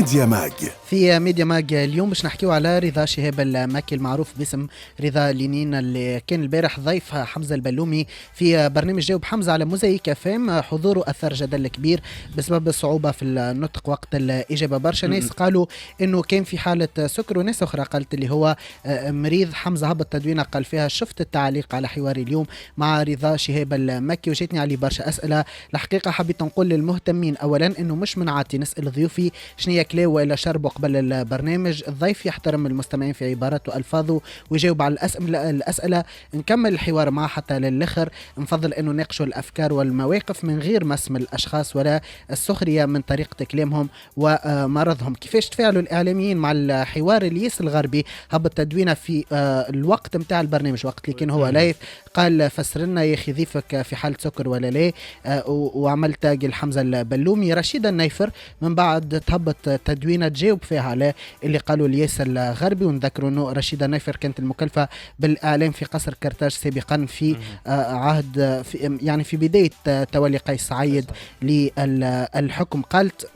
ميديا ماج. في ميديا ماج اليوم باش نحكيو على رضا شهاب المكي المعروف باسم رضا لينين، اللي كان البارح ضيف حمزة البلومي في برنامج جاوب حمزة على موزايك فام. حضوره أثر جدل كبير بسبب الصعوبة في النطق وقت الإجابة. برشا ناس قالوا إنه كان في حالة سكر، وناس أخرى قالت اللي هو مريض. حمزة هبط تدوينة قال فيها شفت التعليق على حواري اليوم مع رضا شهاب المكي وجاتني عليه برشا أسئلة. الحقيقة حبيت نقول للمهتمين أولا إنه مش من عادتي نسأل ضيوفي شنية كلاو وإلا شربوا قبل البرنامج. الضيف يحترم المستمعين في عباراته وألفاظه ويجاوب على الأسئلة. نكمل الحوار معه حتى للآخر. نفضل إنه ناقشوا الأفكار والمواقف من غير مسم الأشخاص ولا السخرية من طريقة كلامهم ومرضهم. كيفاش تفاعلوا الإعلاميين مع الحوار الياس الغربي هبط تدوينه في الوقت متاع البرنامج، وقت اللي كان هو لايف؟ قال فسرنا يا أخي ضيفك في حالة سكر ولا لا؟ وعمل تاج الحمزة البلومي. رشيدة النيفر من بعد تهبط تدوينه تجاوب فيها على اللي قالوا الياس الغربي. ونذكروا انه رشيدة النيفر كانت المكلفة بالاعلام في قصر كرتاج سابقا في عهد في بداية تولي قيس سعيد للحكم. قالت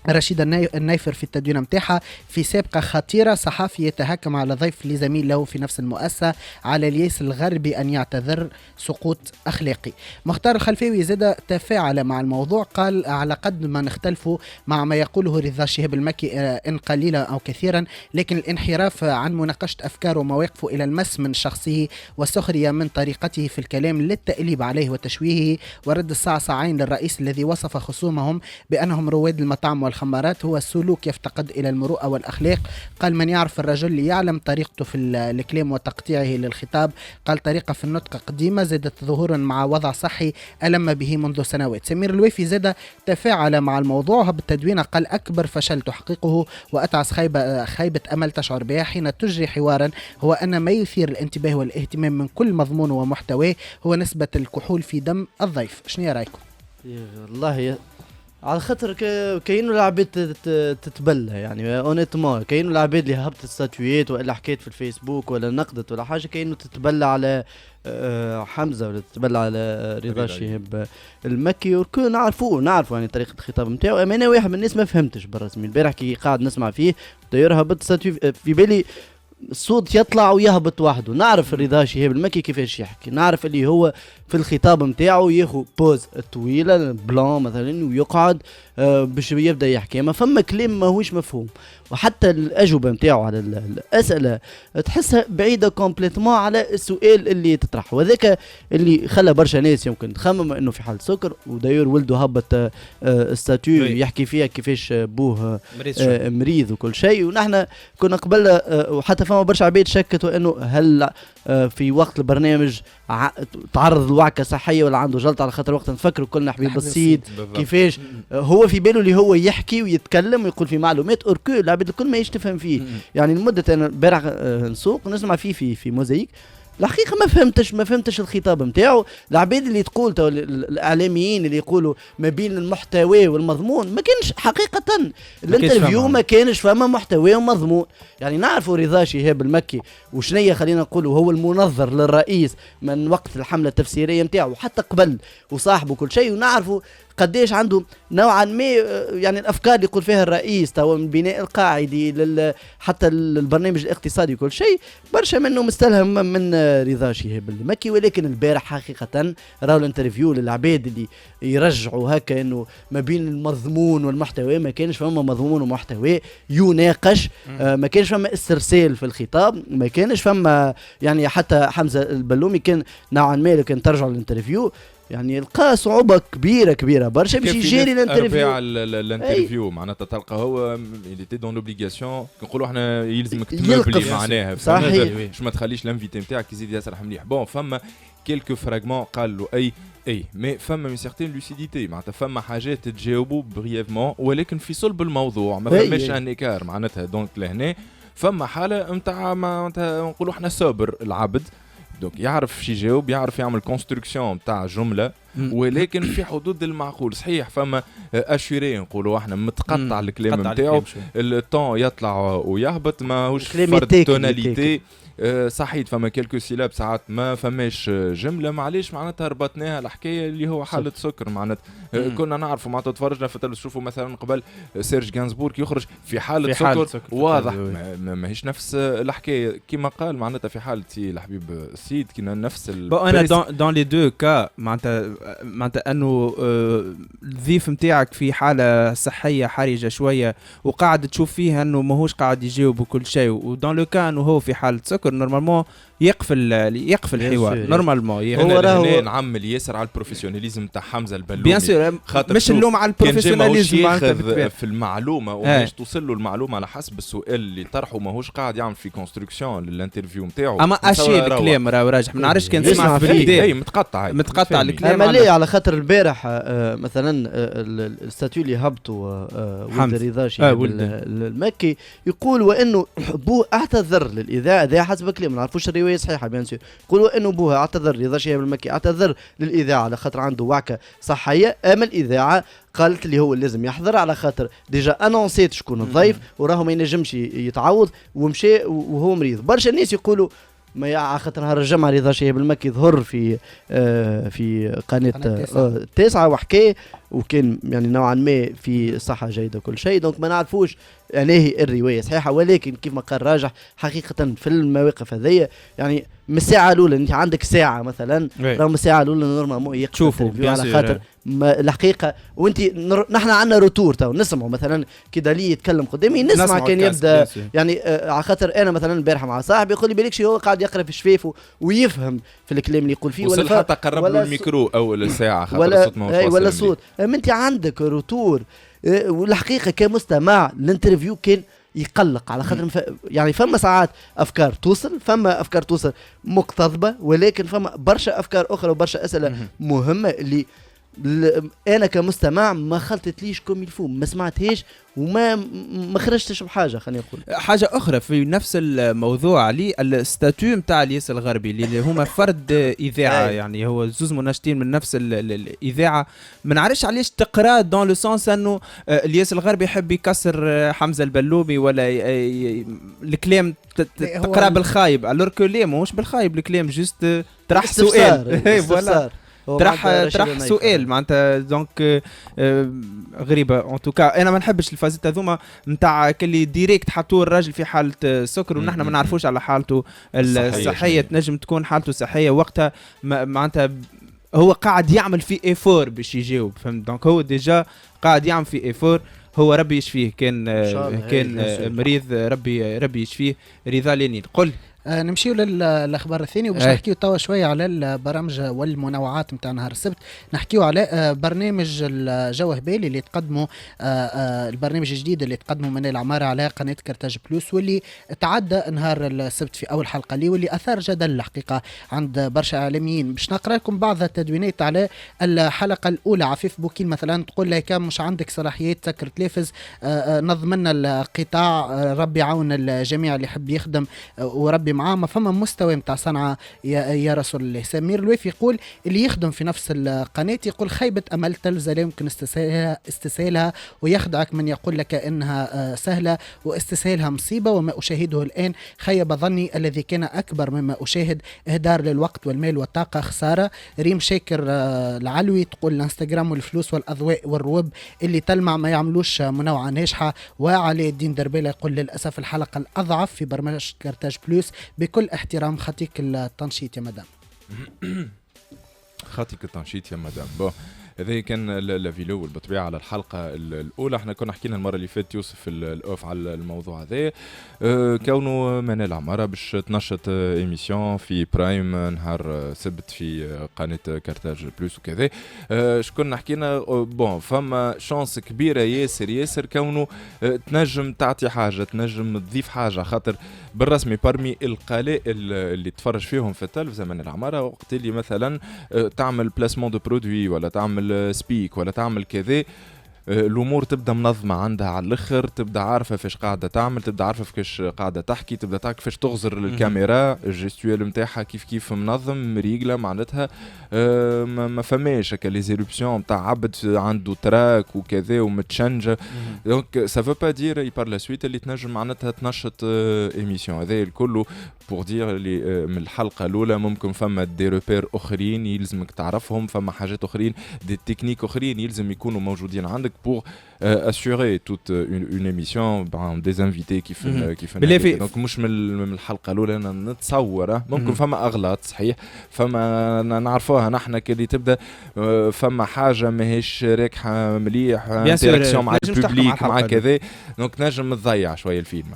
رشيد النيفر في التدوينة متاعها في سابقة خطيرة: صحافي يتهكم على ضيف لزميل له في نفس المؤسسة، على الياس الغربي أن يعتذر، سقوط أخلاقي. مختار الخلفاوي زاد تفاعل مع الموضوع، قال على قد ما نختلفوا مع ما يقوله رضا شهاب المكي إن قليلا أو كثيرا، لكن الانحراف عن مناقشة أفكار ومواقفه إلى المس من شخصه والسخرية من طريقته في الكلام للتأليب عليه وتشويهه ورد الصعصعين للرئيس الذي وصف خصومهم بأنهم رواد المطعم والخمارات هو السلوك يفتقد إلى المروءة والأخلاق. قال من يعرف الرجل يعلم طريقته في الكلام وتقطيعه للخطاب. قال طريقة في النطق قديمة زادت ظهورا مع وضع صحي ألم به منذ سنوات. سمير الوافي زاد تفاعل مع الموضوع بالتدوين، قال أكبر فشل تحقيقه وأتعس خيبة أمل تشعر بها حين تجري حوارا هو أن ما يثير الانتباه والاهتمام من كل مضمون ومحتواه هو نسبة الكحول في دم الضيف. شنو رأيكم؟ والله على خاطر كاينو العباد تتبلى، يعني اونيتمون كاينو العباد اللي هبطت ستاتويات ولا حكيت في الفيسبوك ولا نقدت ولا حاجه، كاينو تتبلى على حمزه ولا تتبلى على رضا شهاب المكي. والكل نعرفوا يعني طريقه الخطاب نتاعو. انا واحد من الناس ما فهمتش بالرسمي البارح كي قاعد نسمع فيه داير هبط ستاتوي في بالي الصوت يطلع ويهبط وحده. نعرف رضا شهاب المكي كيفاش يحكي، نعرف اللي هو في الخطاب نتاعو ياخذ بوز طويله بلان مثلا ويقعد باش يبدا يحكي، ما فما كلام ماهوش مفهوم. وحتى الاجوبه نتاعو على الاسئله تحسها بعيده كومبليتمون على السؤال اللي تطرح، وذاك اللي خلى برشا ناس يمكن تخمم انه في حال سكر. وداير ولده هبط ستاتيو يحكي فيها كيفاش بوه مريض وكل شيء. ونحن كنا قبل وحتى فما برشا عباد شكتوا انه هل في وقت البرنامج تعرض لوعكه صحيه ولا عنده جلطه، على خاطر وقت نفكروا كلنا حبيب الصيد كيفاش هو في باله اللي هو يحكي ويتكلم ويقول في معلومات اوركو العباد الكل ما يش تفهم فيه. يعني لمده انا البارح نسوق نسمع فيه في موزايك، الحقيقه ما فهمتش الخطاب نتاعو. العباد اللي تقول الاعلاميين اللي يقولوا ما بين المحتوى والمضمون ما كانش حقيقه الانترفيو ما كانش فما محتوى ومضمون. يعني نعرفوا رضا شهاب المكي وشنية خلينا نقولوا هو المنظر للرئيس من وقت الحمله التفسيريه نتاعو حتى قبل وصاحبه كل شيء، ونعرفوا قديش عنده نوعا ما يعني الافكار اللي يقول فيها الرئيس تو من بناء القاعدي حتى البرنامج الاقتصادي كل شيء برشا منه مستلهم من رضا شهاب المكي. ولكن البارح حقيقه راهو الانترفيو للعباد اللي يرجعوا هكا انه ما بين المضمون والمحتوى ما كانش فما مضمون ومحتوى يناقش، ما كانش فما استرسال في الخطاب، ما كانش فما يعني حتى حمزه البلومي كان نوعا ما كان ترجع للانترفيو يعني يلقى صعوبة كبيرة برشا باش يجري الانترفيو. معناتها تلقى هو اللي تي دون لوبليغاسيون نقولوا احنا يلزمك تمبلي معناها صحيح باش ما تخليش الانفيتي نتاعك يزيد ياسر مليح. بون فما كيلكو فراغمون قال له اي مي فما من سيغتين لوسيديتي، معناتها فما حاجات تجاوبوا بريفمون ولكن في صلب الموضوع ما فماش ان ايكار. معناتها دونك لهنا فما حاله نتاع معناتها نقولوا احنا صابر العبد دونك يعرف شي يجاوب، يعرف يعمل كونستركسيون تاع جمله ولكن في حدود المعقول. صحيح فما اشوري نقولوا احنا متقطع الكلام نتاعو، الطون يطلع ويهبط ماهوش فرد توناليتي صحيت فما كلكو سيلاب ساعات ما فماش جمله معليش معناتها ربطناها الحكايه اللي هو حاله سكر معناتها كنا نعرفوا معناتها تفرجنا في التلفزيون نشوفوا مثلا قبل سيرج غانزبورغ يخرج في حاله سكر واضح ماهيش نفس الحكايه كما قال معناتها في حاله سي الحبيب السيد كنا نفس انا دون لي دو كا معناتها انه الضيف نتاعك في حاله صحيه حرجه شويه وقاعد تشوف فيه انه ماهوش قاعد يجاوب وكل شيء ودون لو كان انه هو في حاله سكر نورمالمون يقفل الحوار نورمالمون هو راه نعمل ياسر على البروفيسيوناليزم تاع حمزه البلومي بيان سور مش اللوم على البروفيسيوناليزم ياخذ في المعلومه وماش توصل له المعلومه على حسب السؤال اللي طرحه ماهوش قاعد يعمل في كونستركسيون للانترفيو نتاعو اما اشي الكلام راه راجح ما نعرفش كان سمع في البدايه اي متقطع الكلام اما ليه على خاطر البارح مثلا الستاتيو اللي هبطوا ولد رضاشي المكي يقول وانه بوه اعتذر للاذاعه هذا حسب كلام ما نعرفوش الروايه صحيحه بيان سور يقولوا انه بوها اعتذر رضا شهاب المكي اعتذر للاذاعه على خاطر عنده وعكه صحيه اما الاذاعه قالت اللي هو لازم يحضر على خاطر ديجا انونسيت شكون الضيف وراه ما ينجمش يتعوض ومشى وهو مريض برشا الناس يقولوا ما على خاطر نهار الجمعه رضا شهاب المكي ظهر في قناه 9 وحكى وكان يعني نوعا ما في صحه جيده كل شيء دونك ما نعرفوش يعني هي الروايه صحيحه ولكن كيف ما قال راجح حقيقه في المواقف هذيا يعني من الساعه الاولى انت عندك ساعه مثلا راه من الساعه الاولى نورمالمون يقف على خاطر الحقيقه وانت نحن عندنا روتور تو نسمعوا مثلا كي دالي يتكلم قدامي نسمع كان يبدا يعني على خاطر انا مثلا البارحه مع صاحبي يقول لي بالك هو قاعد يقرا في شفافه ويفهم في الكلام اللي يقول فيه ولا حتى قرب له الميكرو اول ساعه خاطر الصوت ما هو ولا صوت انت عندك روتور والحقيقه كمستمع الانترفيو كان يقلق على خاطر يعني فما ساعات افكار توصل مقتضبه ولكن فما برشا افكار اخرى وبرشا اسئله مهمه اللي انا كمستمع ما خلطتليش كوم يلفو ما سمعتهاش وما خرجتش بحاجه خلينا نقول حاجه اخرى في نفس الموضوع لي الستاتيو نتاع الياس الغربي اللي هما فرد اذاعه يعني هو زوز مناشطين من نفس الاذاعه ما نعرفش علاش تقرا دون لو سونس انه الياس الغربي يحب يكسر حمزه البلومي ولا الكلام تقرا بالخايب الور كو لي ماهوش بالخايب الكلام جوست طرح سؤال فوالا طرح سؤال معناتها دونك غريبه ان توكا انا ما نحبش الفازات هذوما نتاع كلي ديريكت حطوا الراجل في حاله سكر ونحن ما نعرفوش على حالته الصحيه تنجم تكون حالته صحيه وقتها معناتها هو قاعد يعمل في ايفور باش يجاوب فهمت دونك هو ديجا قاعد يعمل في ايفور هو ربي يشفيه كان مريض ربي يشفيه رضا لينين قل نمشيو للاخبار الثانيه وباش نحكيو توا شويه على البرامج والمنوعات نتاع نهار السبت نحكيو على برنامج الجو هبالي اللي تقدموا البرنامج الجديد اللي تقدموا من العماره على قناه كرتاج بلوس واللي تعدى نهار السبت في اول حلقه لي واللي اثار جدل الحقيقه عند برشا اعلاميين باش نقرا لكم بعض التدوينات على الحلقه الاولى عفيف بوكيل مثلا تقول لك مش عندك صلاحيات تسكر تلفز نظم لنا القطاع ربي يعاون الجميع اللي يحب يخدم وربي معاه ما فما مستوى متاع صنعاء يا رسول الله. سمير الويفي يقول اللي يخدم في نفس القناة يقول خيبة أمل تلفزة لا يمكن استسهالها ويخدعك من يقول لك إنها سهلة واستسهالها مصيبة وما أشاهده الآن خيب ظني الذي كان أكبر مما أشاهد إهدار للوقت والمال والطاقة خسارة. ريم شاكر العلوي تقول الانستغرام والفلوس والأضواء والروب اللي تلمع ما يعملوش منوعة ناجحة. وعلي الدين دربيلة يقول للأسف الحلقة الأضعف في برنامج كرتاج بلوس بكل احترام خطيك التنشيط يا مدام. خطيك التنشيط يا مدام. بون هذا كان الفيلو والبطبيعة على الحلقة الأولى. احنا كنا حكينا المرة اللي فاتت يوسف الأوف على الموضوع هذا كونه منال عمارة باش تنشط إيميسيون في برايم نهار سبت في قناة كارتاج بلوس وكذا. شكون حكينا بون فما شانس كبيرة ياسر كونه تنجم تعطي حاجة تنجم تضيف حاجة خاطر بالرسمي برمي القلاء اللي تفرج فيهم في التلفزة من العمارة وقت اللي مثلا تعمل بلاسمون دو برودوي ولا تعمل سبيك ولا تعمل كذا الامور تبدا منظمه عندها على الاخر، تبدا عارفه فاش قاعده تعمل، تبدا عارفه كيفاش قاعده تحكي، تبدا تعرف كيفاش تغزر الكاميرا، الجيستوال نتاعها كيف منظم ريغله معناتها. ما فماش هكا لي زيرuptions نتاع عبد عنده تراك وكذا ومتشنجه. دونك سا فو با دير بار لا سويت اللي تنجم معناتها تنشط ايميسيون. هذا الكل بور دير اللي من الحلقه الاولى ممكن فما دي روبير اخرين يلزمك تعرفهم، فما حاجات اخرين دي تكنيك اخرين يلزم يكونوا موجودين عندك pour assurer toute une émission des invités كيف دونك مش من الحلقه الاولى. انا نتصور ممكن فما اغلاط صحيح، فما نعرفوها نحن كي تبدا فما حاجه ماهيش راكحه مليح، انتراكسيون مع الببليك مع كذا، دونك نجم تضيع شويه الفيلم.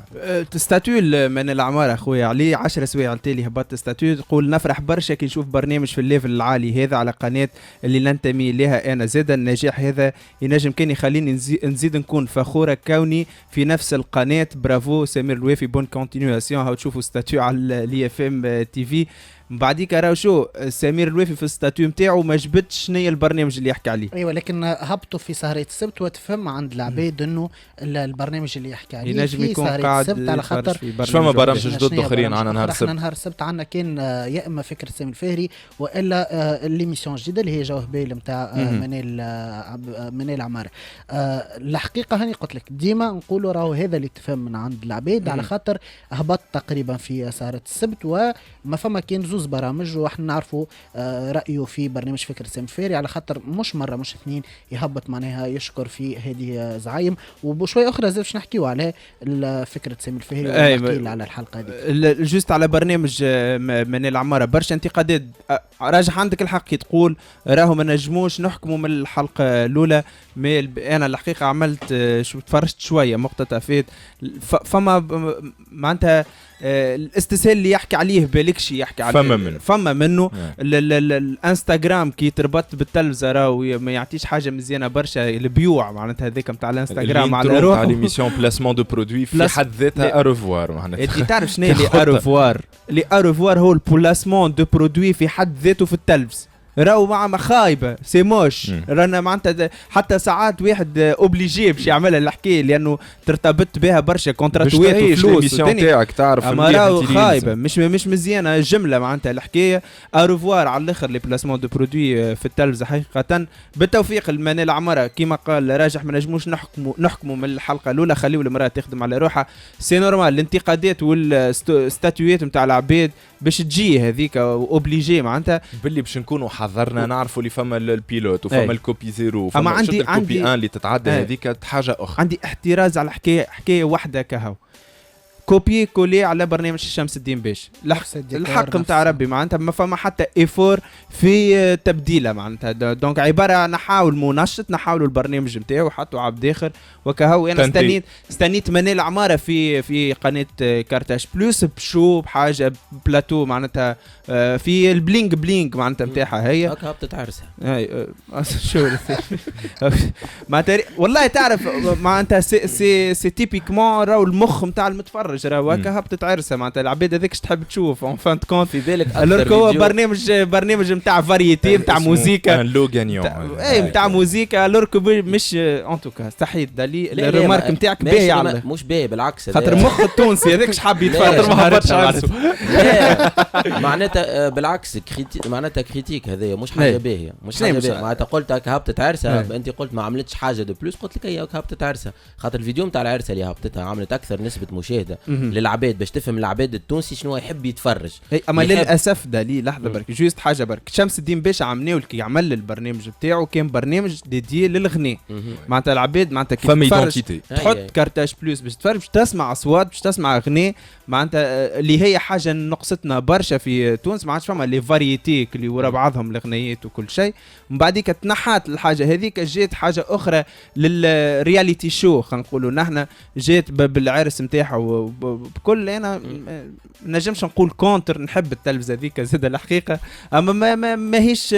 ستاتيو من العماره اخويا علي 10 سوايع على التالي هبطت ستاتيو تقول نفرح برشا كي نشوف برنامج في الليفل العالي هذا على قناه اللي ننتمي لها انا. زاد النجاح هذا ينجم كان يخليني نزيد نكون فخوره كوني في نفس القناه. برافو سمير الوافي، بون كونتينيواسيون. هاو تشوفوا ستاتيو على لي اف ام تي في. بعديك راهو شو سمير الوافي في الستاتيو نتاعو ما جبتش شنيا البرنامج اللي يحكي عليه. ايوه لكن هبطوا في سهرة السبت وتفهم عند العباد انه البرنامج اللي يحكي عليه ينجم يكون قاعد السبت على خاطر فما برامج جدد اخرين عنا نهار السبت. نهار السبت عندنا كان يا اما فكرة سامي الفهري والا ليميسيون جديده اللي هي جوه بيل نتاع منال عمار. الحقيقه هاني قلت لك ديما نقولوا راهو هذا اللي تفهم من عند العباد على خاطر هبط تقريبا في سهرة السبت وما فما كان زوز برامج واحنا نعرفوا رأيه في برنامج فكرة سامي الفهري على خاطر مش مرة مش اثنين يهبط معناها يشكر في هذه زعايم. وبشوي اخرى زي باش نحكيوا على فكرة سامي الفهري ونحكي على الحلقة هذه جوست على برنامج من العمارة. برشا انتقادات راجح عندك الحق كي تقول راهو ما نجموش نحكموا من الحلقة الأولى. أنا الحقيقة عملت تفرجت شوية مقتطفات فما معناتها الاستسهال اللي يحكي عليه بالكشي يحكي عليه فما منه الانستغرام كي تربط بالتلفزة راهو ما يعطيش حاجة مزيانة برشا. البيوع معناتها هذاك نتاع الانستغرام على روحه على ليميسيون بلاسمون دو برودوي في حد ذاتها أروفوار معناتها. انت تعرف شنو اللي أروفوار؟ اللي أروفوار هو البلاسمون دو برودوي في حد ذاته في التلفز راهو مع خايبه سي موش. رانا معناتها حتى ساعات واحد اوبليجي باش يعملها الحكايه لانه ترتبط بها برشا كونتراتوات وفلوس تاعك تعرف اما راهو خايبه مش مزيانه الجمله معناتها الحكايه. اروفوار على الاخر لي بلاسمون دو برودوي في التلفزه حقيقه بالتوفيق المنال عمره كيما قال راجح ما نجموش نحكموا من الحلقه الاولى. خليوا المراه تخدم على روحها سي نورمال. الانتقادات والستاتويات نتاع العباد باش تجي هذيك اوبليجي معناتها باللي باش نكونوا حضرنا نعرفوا اللي فما البيلوت وفما الكوبي زيرو وفما عندي ان اللي تتعدى هذيك حاجه اخرى. عندي احتراز على حكايه واحده كهو كوبي كولي على برنامج شمس الدين باش الحق نتاع ربي معناتها ما فما حتى ايفور في تبديله معناتها. دونك عباره نحاول منشط نحاولوا البرنامج نتاعو حطوا عبد اخر وكهو. انا استنيت منال عماره في قناه كارتاج بلوس بشو بحاجه بلاتو معناتها في البلينج بلينج معناتها نتاعها هي هكا هبطت عرسها شو والله تعرف معناتها سي تيبيكمون راهو المخ نتاع المتفرج راهو هكا هبطت عرسها معناتها العباد هذيك تحب تشوف اون فان كونت في بالك اكثر هو برنامج نتاع فاريتي نتاع موسيقى لو غانيون اي نتاع موسيقى لوركو مش ان توكا صحيح دالي الريمارك نتاعك باهي على مش باهي بالعكس خاطر المخ التونسي هذاك حاب يتفرج ما هبطش عرسه معناتها بالعكس معناتها كريتيك هذايا مش حاجه باهيه مش حاجه باهيه معناتها قلت هكا هبطت عرسها انت قلت ما عملتش حاجه دو بلوس قلت لك هي هكا هبطت عرسها خاطر الفيديو نتاع العرسه اللي هبطتها عملت اكثر نسبه مشاهده للعباد باش تفهم العباد التونسي شنو يحب يتفرج. اما للاسف دالي لحظه برك جوست حاجه برك شمس الدين باشا عملناو كي عمل البرنامج بتاعو كان برنامج ديدي للغناء معناتها العباد معناتها كي تتفرج تحط كارتاج بلوس باش تتفرج باش تسمع اصوات باش تسمع اغنيه معناتها اللي هي حاجه نقصتنا برشا في تونس ما عادش فما لي فاريتي اللي ورا بعضهم الاغنيات وكل شيء. من بعديك تنحات الحاجه هذيك جات حاجه اخرى للرياليتي شو خلينا نقولوا نحن جات بالعرس نتاعها وبكل انا نجمش نقول كونتر نحب التلفزه ذيك زاد الحقيقه اما ما هيش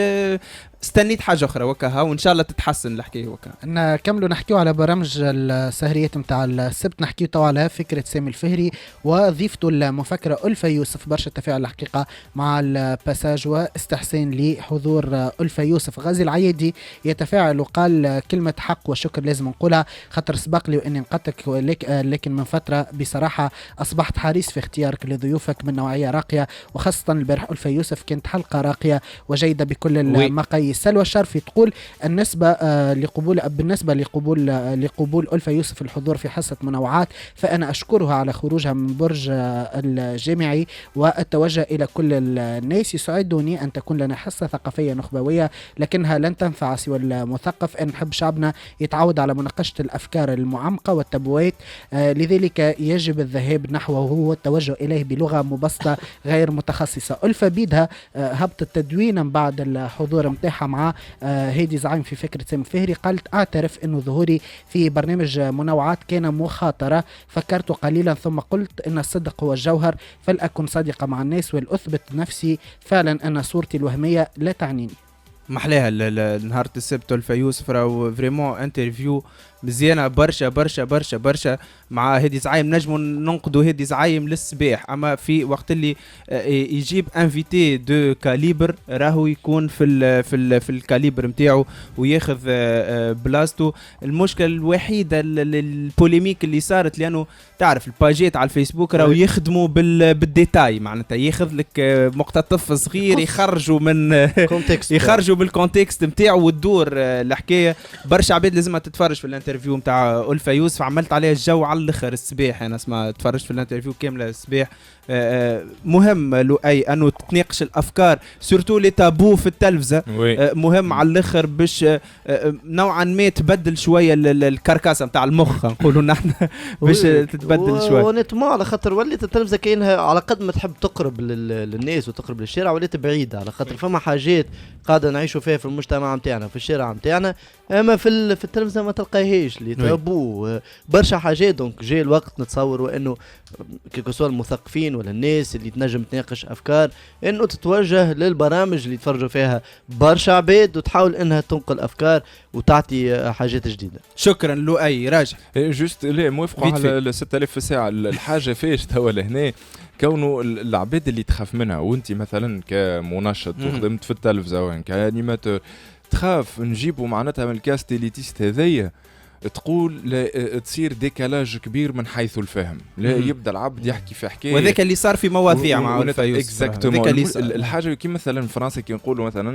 استنيت حاجه اخرى وكاها وان شاء الله تتحسن الحكايه وكا. نكملوا نحكيو على برامج السهريات نتاع السبت، نحكيو تو على فكره سامي الفهري وضيفته المفكره ألفة يوسف. برشا تفاعل الحقيقه مع الباساج واستحسان لحضور ألفة يوسف. غازي العيادي يتفاعل وقال كلمه حق وشكر لازم نقولها، خاطر سبق لي واني نقطك لكن من فتره بصراحه اصبحت حريص في اختيارك لضيوفك من نوعيه راقيه، وخاصه البارح ألفة يوسف كانت حلقه راقيه وجيده بكل المقاييس. سلوى الشرفي تقول بالنسبه لقبول ألفة يوسف الحضور في حصه منوعات، فانا اشكرها على خروجها من برج الجامعي والتوجه الى كل الناس. يسعدني ان تكون لنا حصه ثقافيه نخبويه لكنها لن تنفع سوى المثقف، ان نحب شعبنا يتعود على مناقشه الافكار المعمقه والتبوات، لذلك يجب الذهاب نحوه والتوجه اليه بلغه مبسطه غير متخصصه. ألفة بيدها هبطت تدوينا بعد الحضور متاعها مع هيدي زعيم في فكرة سامي الفهري، قالت اعترف انه ظهوري في برنامج منوعات كان مخاطرة، فكرت قليلا ثم قلت ان الصدق هو الجوهر، فلأكن صادقة مع الناس ولأثبت نفسي فعلا ان صورتي الوهمية لا تعنيني. محلاها نهار السبت ألفة يوسف راهو فريمون انترفيو مزيانه برشا برشا برشا برشا مع هادي زعيم. نجموا ننقدوا هادي زعيم للصباح، اما في وقت اللي يجيب انفيتي دو كاليبر راهو يكون في الكاليبر نتاعو وياخذ بلاصتو. المشكله الوحيده البوليميك اللي صارت لانه تعرف الباجيت على الفيسبوك راهو يخدموا بالديتاي، معناتها ياخذ لك مقتطف صغير يخرجوا من يخرجوا بالكونتكست نتاعو وتدور الحكايه. برشا عباد لازم تتفرج في الانترفيو نتاع ألفة يوسف، عملت عليه الجو على الاخر الصباح. انا اسمع تفرجت في الانترفيو كامله الصباح. مهم لؤي انه تتناقش الافكار سورتو لي تابو في التلفزه. مهم على الاخر باش نوعا ما تبدل شويه الكركاسه نتاع المخ نقولوا نحن باش تتبدل شويه. ونتمع على خاطر ولات التلفزه كاينها على قد ما تحب تقرب للناس وتقرب للشارع ولات بعيده، على خاطر فما حاجات قاعده نعيشوا فيها في المجتمع نتاعنا في الشارع نتاعنا، اما في التلفزه ما تلقاهيش اللي تابو برشا حاجات. دونك جاي الوقت نتصور وانه كيكو سوا المثقفين ولا الناس اللي تنجم تناقش افكار انه تتوجه للبرامج اللي يتفرجوا فيها برشا عباد وتحاول انها تنقل افكار وتعطي حاجات جديده. شكرا لؤي. راجع جوست لا موافقوا على 6000 في الساعه. الحاجه فاش توا لهنا كونه العباد اللي تخاف منها، وانت مثلا كمنشط وخدمت في التلفزه وين كانيماتور تخاف نجيبوا معناتها من الكاست اليتيست هذيا تقول لا تصير ديكالاج كبير من حيث الفهم، لا يبدا العبد يحكي في حكايه وذاك اللي صار في مواضيع مع ألفة يوسف. الحاجه كي مثلا فرنسا كي نقولوا مثلا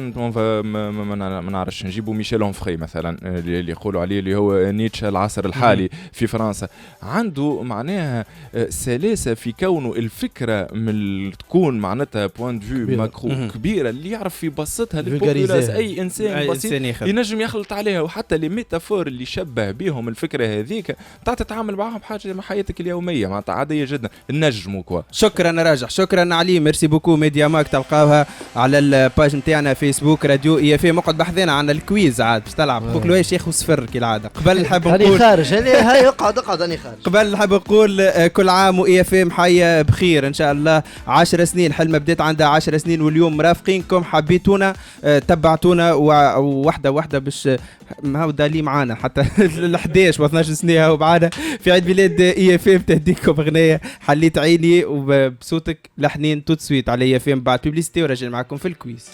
ما نعرفش نجيبوا ميشيل أونفري مثلا اللي يقولوا عليه اللي هو نيتشه العصر الحالي في فرنسا، عنده معناها سلاسه في كونه الفكره من تكون معناتها بوين دو فيو ماكرو كبيره اللي يعرف يبسطها للبوبولاس. اي انسان بسيط ينجم يخلط عليها، وحتى لي ميتافور اللي شبه بيهم الفكره هذيك تتعامل معاهم بحاجه مع حياتك اليوميه معناتها عاديه جدا. النجم كوا. شكرا راجع، شكرا علي، ميرسي بوكو. ميديا ماك تلقاوها على الباج نتاعنا فيسبوك راديو اي اف ام. مقعد بحثنا عن الكويز عاد باش تلعب خوك لويش ياخذ صفر كالعاده. قبل نحب نقول انا خارج، هاي اقعد انا خارج. قبل نحب نقول كل عام واي اف ام حيه بخير ان شاء الله. 10 سنين حلمه بدات عندها 10 سنين واليوم مرافقينكم، حبيتونا تبعتونا وواحده واحده باش هاو دالي معانا حتى ال 11 و 12 سنه وبعدها في عيد ميلاد اي اف ام تهديكم اغنيه حليت عيني وبصوتك لحنين توت سويت على اي اف ام بعد بيبليستي وراجع معكم في الكويز.